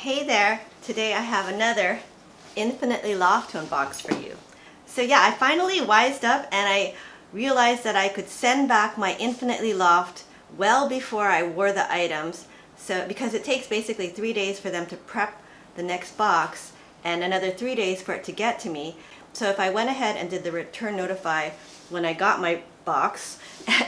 Hey there! Today I have another Infinitely LOFT to unbox for you. So yeah, I finally wised up and I realized that I could send back my Infinitely LOFT well before I wore the items. So because it takes basically 3 days for them to prep the next box and another 3 days for it to get to me. So if I went ahead and did the return notify when I got my box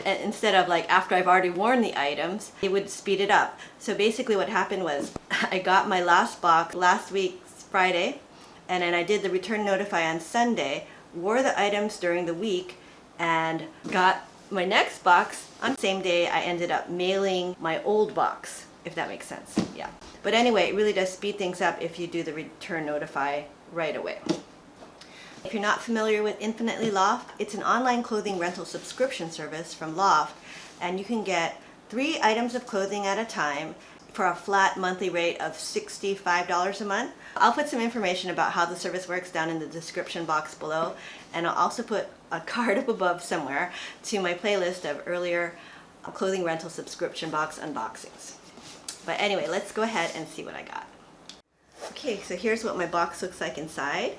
instead of like after I've already worn the items, it would speed it up. So basically what happened was I got my last box last week's Friday, and then I did the return notify on Sunday, wore the items during the week, and got my next box on the same day. I ended up mailing my old box, if that makes sense. Yeah. But anyway, it really does speed things up if you do the return notify right away. If you're not familiar with Infinitely LOFT, it's an online clothing rental subscription service from Loft, and you can get 3 items of clothing at a time for a flat monthly rate of $65 a month. I'll put some information about how the service works down in the description box below, and I'll also put a card up above somewhere to my playlist of earlier clothing rental subscription box unboxings. But anyway, let's go ahead and see what I got. Okay, so here's what my box looks like inside.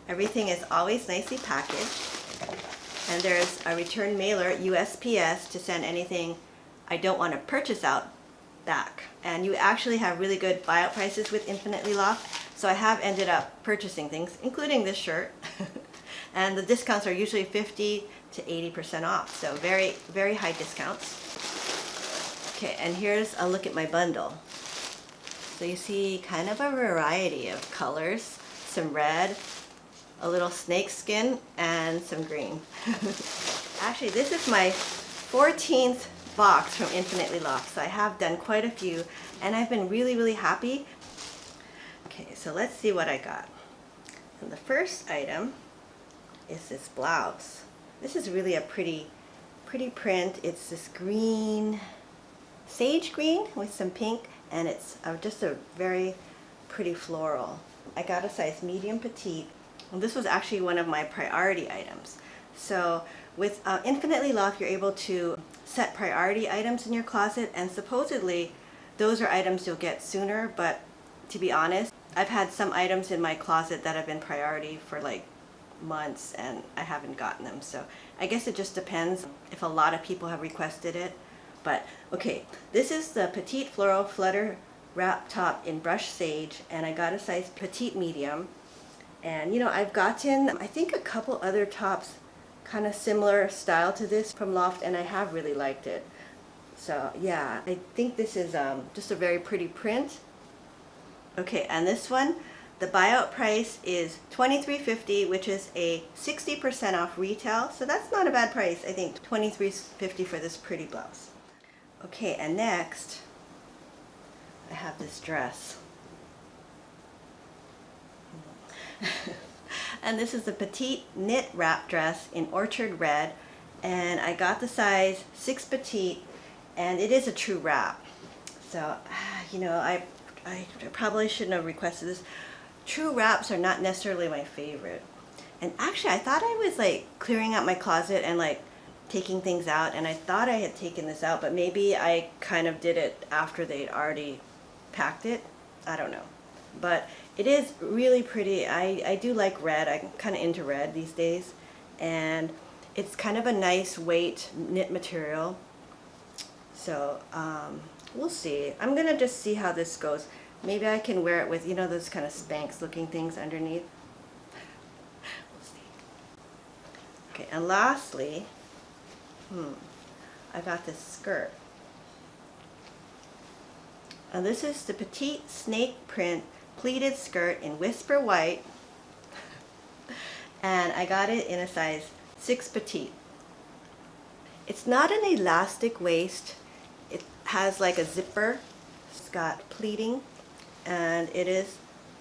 Everything is always nicely packaged, and there's a return mailer, USPS, to send anything I don't want to purchase out back. And you actually have really good buyout prices with Infinitely LOFT, so I have ended up purchasing things, including this shirt. And the discounts are usually 50 to 80% off, so very, very high discounts. Okay, and here's a look at my bundle. So you see kind of a variety of colors, some red, a little snake skin, and some green. Actually, this is my 14th box from Infinitely LOFT, so I have done quite a few, and I've been really, really happy. Okay, so let's see what I got. And the first item is this blouse. This is really a pretty print. It's this green, sage green with some pink, and it's just a very pretty floral. I got a size medium petite. And this was actually one of my priority items. So with Infinitely LOFT, you're able to set priority items in your closet, and supposedly those are items you'll get sooner, but to be honest, I've had some items in my closet that have been priority for like months and I haven't gotten them. So I guess it just depends if a lot of people have requested it. But okay, this is the petite floral flutter wrap top in brushed sage, and I got a size petite medium. And you know, I've gotten, I think, a couple other tops kind of similar style to this from Loft, and I have really liked it. So yeah, I think this is just a very pretty print. Okay, and this one, the buyout price is $23.50, which is a 60% off retail. So that's not a bad price, I think. $23.50 for this pretty blouse. Okay, and next, I have this dress. And this is a petite knit wrap dress in orchard red, and I got the size 6 petite, and it is a true wrap. So you know, I probably shouldn't have requested this. True wraps are not necessarily my favorite, and actually I thought I was like clearing out my closet and like taking things out, and I thought I had taken this out, but maybe I kind of did it after they'd already packed it. I don't know. But it is really pretty. I do like red. I'm kind of into red these days. And it's kind of a nice weight knit material. So we'll see. I'm going to just see how this goes. Maybe I can wear it with, you know, those kind of Spanx looking things underneath. We'll see. Okay, and lastly, I got this skirt. And this is the petite snake print pleated skirt in whisper white, and I got it in a size 6 petite. It's not an elastic waist. It has like a zipper. It's got pleating, and it is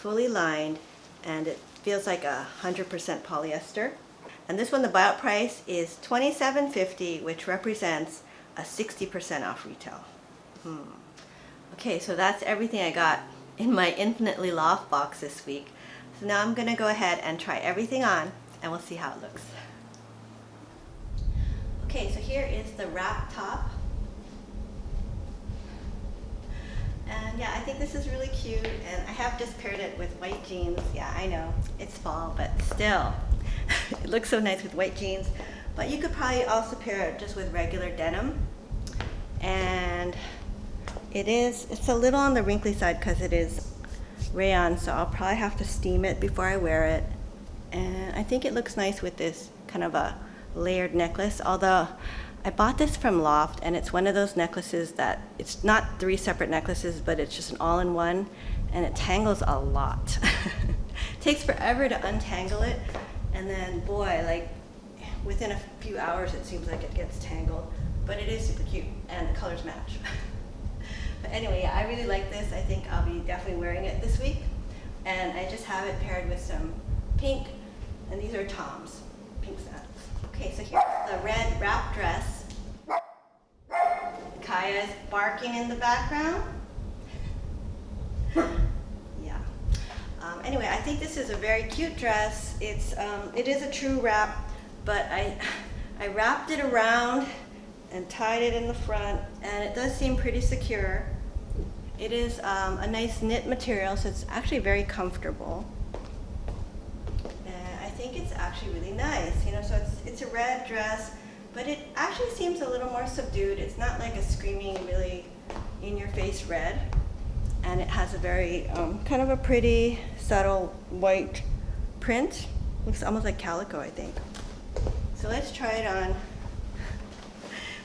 fully lined, and it feels like 100% polyester. And this one, the buyout price is $27.50, which represents a 60% off retail. Okay, so that's everything I got in my Infinitely LOFT box this week. So now I'm going to go ahead and try everything on, and we'll see how it looks. Okay, so here is the wrap top. And yeah, I think this is really cute, and I have just paired it with white jeans. Yeah, I know, it's fall, but still, it looks so nice with white jeans. But you could probably also pair it just with regular denim. And it's a little on the wrinkly side because it is rayon, so I'll probably have to steam it before I wear it. And I think it looks nice with this kind of a layered necklace, although I bought this from Loft, and it's one of those necklaces that it's not 3 separate necklaces, but it's just an all-in-one, and it tangles a lot. It takes forever to untangle it, and then boy, like within a few hours it seems like it gets tangled, but it is super cute and the colors match. But anyway, yeah, I really like this. I think I'll be definitely wearing it this week, and I just have it paired with some pink, and these are Toms, pink sandals. Okay, so here's the red wrap dress. Kaya's barking in the background. Yeah. Anyway, I think this is a very cute dress. It is a true wrap, but I wrapped it around and tied it in the front, and it does seem pretty secure. It is a nice knit material, so it's actually very comfortable. I think it's actually really nice, you know, so it's a red dress, but it actually seems a little more subdued. It's not like a screaming, really in-your-face red, and it has a very kind of a pretty subtle white print. Looks almost like calico, I think. So let's try it on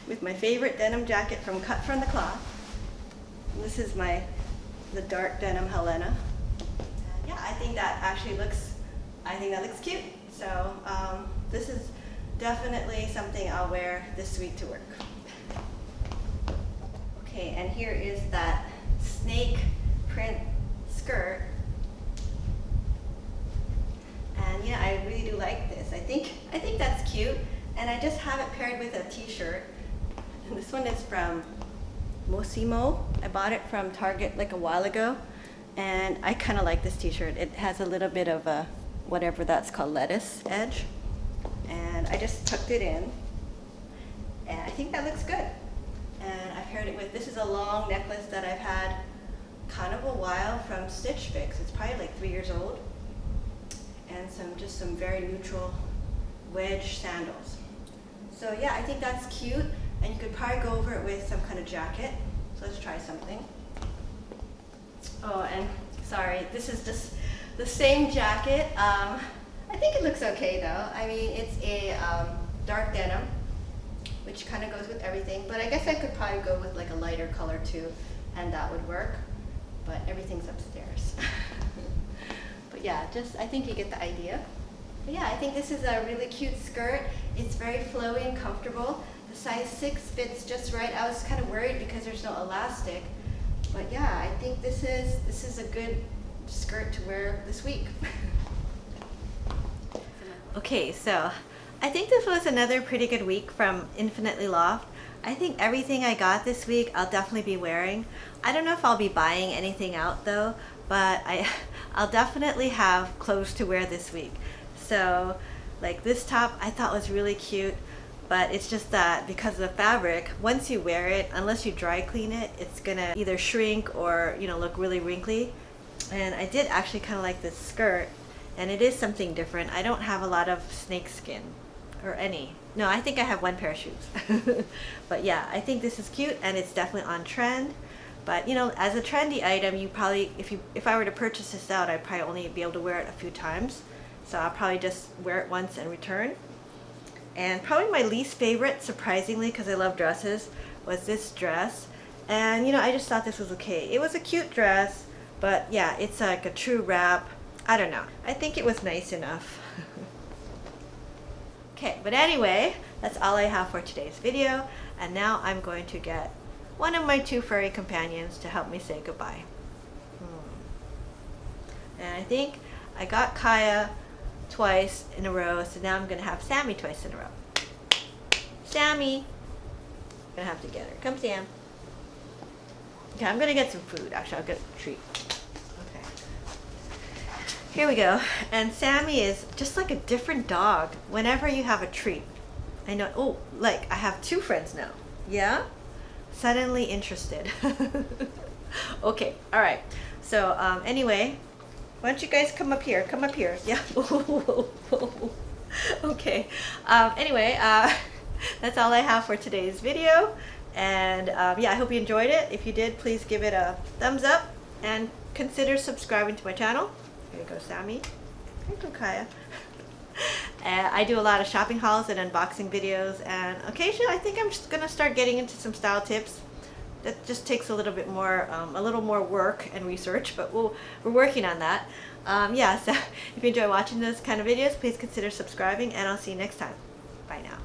with my favorite denim jacket from Cut from the Cloth. This is the dark denim Helena. And yeah, I think that looks cute. So this is definitely something I'll wear this week to work. Okay, and here is that snake print skirt. And yeah, I really do like this. I think that's cute. And I just have it paired with a t-shirt. And this one is from Mosimo. I bought it from Target like a while ago. And I kind of like this t-shirt. It has a little bit of a whatever that's called, lettuce edge, and I just tucked it in, and I think that looks good. And I paired it with, this is a long necklace that I've had kind of a while from Stitch Fix. It's probably like 3 years old, and just some very neutral wedge sandals. So yeah, I think that's cute, and you could probably go over it with some kind of jacket. So let's try something. Oh, and sorry, this is just the same jacket. I think it looks okay though. I mean, it's a dark denim, which kind of goes with everything, but I guess I could probably go with like a lighter color too, and that would work, but everything's upstairs. But yeah, I think you get the idea. But yeah, I think this is a really cute skirt. It's very flowy and comfortable. The size 6 fits just right. I was kind of worried because there's no elastic, but yeah, I think this is a good skirt to wear this week. Okay, so I think this was another pretty good week from Infinitely Loft. I think everything I got this week I'll definitely be wearing. I don't know if I'll be buying anything out though, but I'll definitely have clothes to wear this week. So like this top I thought was really cute, but it's just that because of the fabric, once you wear it, unless you dry clean it, it's gonna either shrink or, you know, look really wrinkly. And I did actually kind of like this skirt, and it is something different. I don't have a lot of snake skin, or any. No, I think I have 1 pair of shoes. But yeah, I think this is cute, and it's definitely on trend. But you know, as a trendy item, you probably, if I were to purchase this out, I'd probably only be able to wear it a few times. So I'll probably just wear it once and return. And probably my least favorite, surprisingly, because I love dresses, was this dress. And you know, I just thought this was okay. It was a cute dress. But yeah, it's like a true wrap. I don't know. I think it was nice enough. Okay, but anyway, that's all I have for today's video. And now I'm going to get one of my 2 furry companions to help me say goodbye. And I think I got Kaya twice in a row, so now I'm going to have Sammy twice in a row. Sammy! I'm going to have to get her. Come, Sam. Okay, I'm going to get some food. Actually, I'll get a treat. Okay. Here we go. And Sammy is just like a different dog whenever you have a treat. I know. Oh, like I have 2 friends now. Yeah? Suddenly interested. Okay, all right. So anyway, why don't you guys come up here? Come up here. Yeah. Okay. Anyway, that's all I have for today's video. And yeah, I hope you enjoyed it. If you did, please give it a thumbs up and consider subscribing to my channel. Here you go, Sammy. Here you go, Kaya. And I do a lot of shopping hauls and unboxing videos, and occasionally I think I'm just gonna start getting into some style tips. That just takes a little bit more, a little more work and research, but we're working on that. Yeah, so if you enjoy watching those kind of videos, please consider subscribing, and I'll see you next time. Bye now.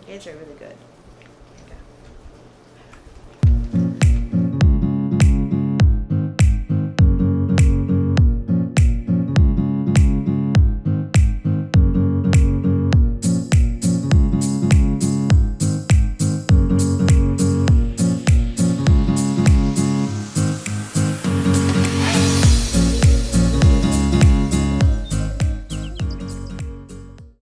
You guys are really good.